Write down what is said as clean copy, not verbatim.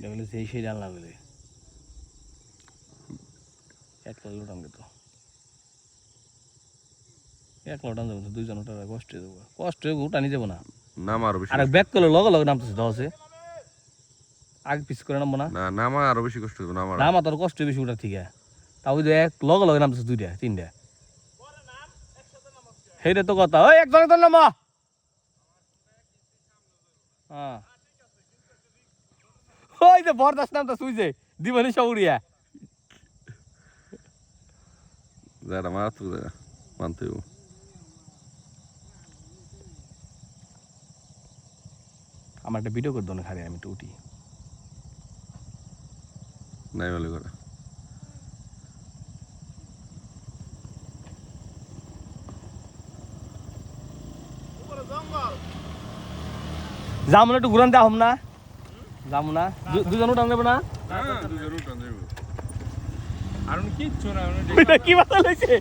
দেখলে সেই সেই ডাল লাগলে একলা লোটান তো একলা লোটান যাবো দুইজন ওটা কষ্ট হয়ে যাবো উঠানি যাবো না নাম আরো বেশি আর ব্যাক করলে লগে লগে নামতেছে দশে আগে পিস করে নামবো না না নামা আরো বেশি কষ্ট হবে নামা নামা তোর কষ্ট বেশি ওটা ঠিক আছে তাও এক লগে লগে নামতেছে দুইটা তিনটা সেইটা তো কথা ওই একজনের তো নামা হ্যাঁ ওই যে বরদাস নামটা শুইছে দিবনি সৌরিয়া যারা মারাত্মক জায়গা মানতে হইব আমার একটা ভিডিও করে দোনে খারে আমি একটু উঠি নাই বলে করে যাম না একটু ঘুরান দেওয়া হম না যাম না দুজন উঠান দেবো না আর কিচ্ছু না কি বাতা লইছে